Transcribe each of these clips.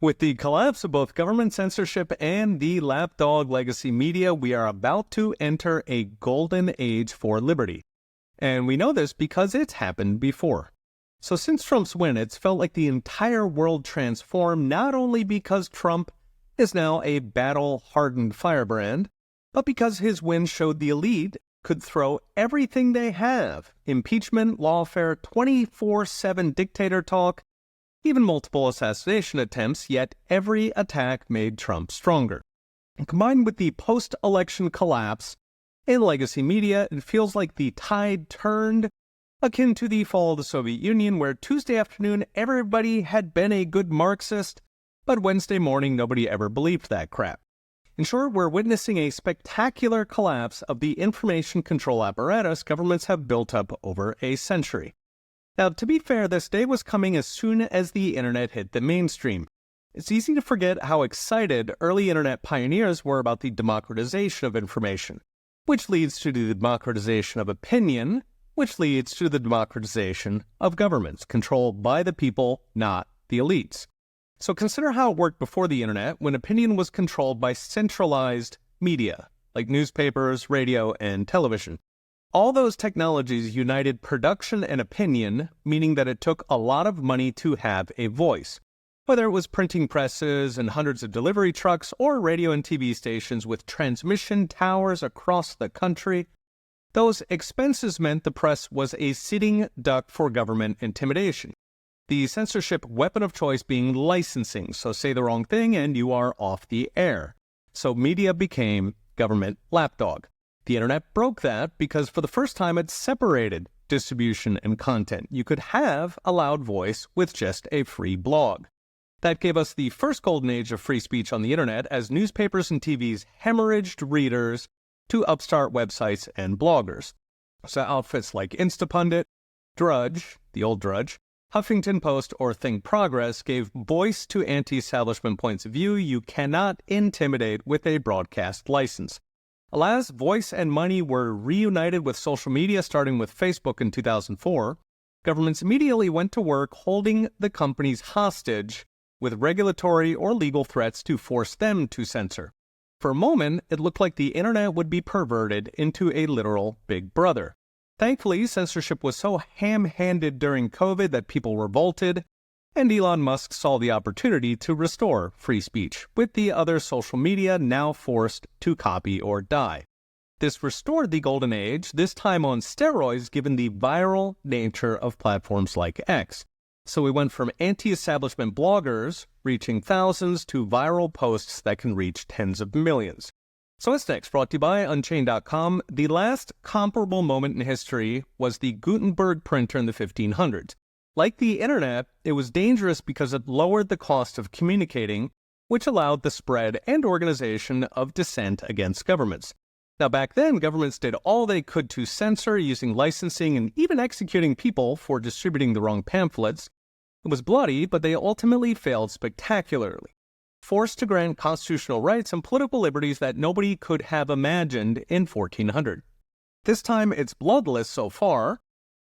With the collapse of both government censorship and the lapdog legacy media, we are about to enter a golden age for liberty. And we know this because it's happened before. So since Trump's win, it's felt like the entire world transformed, not only because Trump is now a battle-hardened firebrand, but because his win showed the elite could throw everything they have, impeachment, lawfare, 24/7 dictator talk, even multiple assassination attempts, yet every attack made Trump stronger. And combined with the post-election collapse in legacy media, it feels like the tide turned, akin to the fall of the Soviet Union, where Tuesday afternoon everybody had been a good Marxist, but Wednesday morning nobody ever believed that crap. In short, we're witnessing a spectacular collapse of the information control apparatus governments have built up over a century. Now, to be fair, this day was coming as soon as the internet hit the mainstream. It's easy to forget how excited early internet pioneers were about the democratization of information, which leads to the democratization of opinion, which leads to the democratization of governments, controlled by the people, not the elites. So consider how it worked before the internet, when opinion was controlled by centralized media, like newspapers, radio, and television. All those technologies united production and opinion, meaning that it took a lot of money to have a voice. Whether it was printing presses and hundreds of delivery trucks, or radio and TV stations with transmission towers across the country, those expenses meant the press was a sitting duck for government intimidation. The censorship weapon of choice being licensing, so say the wrong thing and you are off the air. So media became government lapdog. The internet broke that because for the first time it separated distribution and content. You could have a loud voice with just a free blog. That gave us the first golden age of free speech on the internet, as newspapers and TVs hemorrhaged readers to upstart websites and bloggers. So outfits like Instapundit, Drudge, the old Drudge, Huffington Post, or Think Progress gave voice to anti-establishment points of view you cannot intimidate with a broadcast license. Alas, voice and money were reunited with social media, starting with Facebook in 2004. Governments immediately went to work holding the companies hostage with regulatory or legal threats to force them to censor. For a moment, it looked like the internet would be perverted into a literal Big Brother. Thankfully, censorship was so ham-handed during COVID that people revolted, and Elon Musk saw the opportunity to restore free speech, with the other social media now forced to copy or die. This restored the golden age, this time on steroids given the viral nature of platforms like X. So we went from anti-establishment bloggers reaching thousands to viral posts that can reach tens of millions. So what's next? Brought to you by Unchained.com. The last comparable moment in history was the Gutenberg printer in the 1500s. Like the internet, it was dangerous because it lowered the cost of communicating, which allowed the spread and organization of dissent against governments. Now back then, governments did all they could to censor, using licensing and even executing people for distributing the wrong pamphlets. It was bloody, but they ultimately failed spectacularly, forced to grant constitutional rights and political liberties that nobody could have imagined in 1400. This time, it's bloodless so far,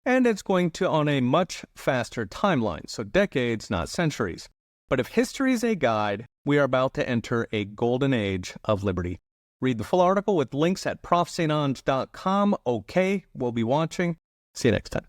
and it's going to on a much faster timeline, so decades, not centuries. But if history is a guide, we are about to enter a golden age of liberty. Read the full article with links at profsainange.com. Okay, we'll be watching. See you next time.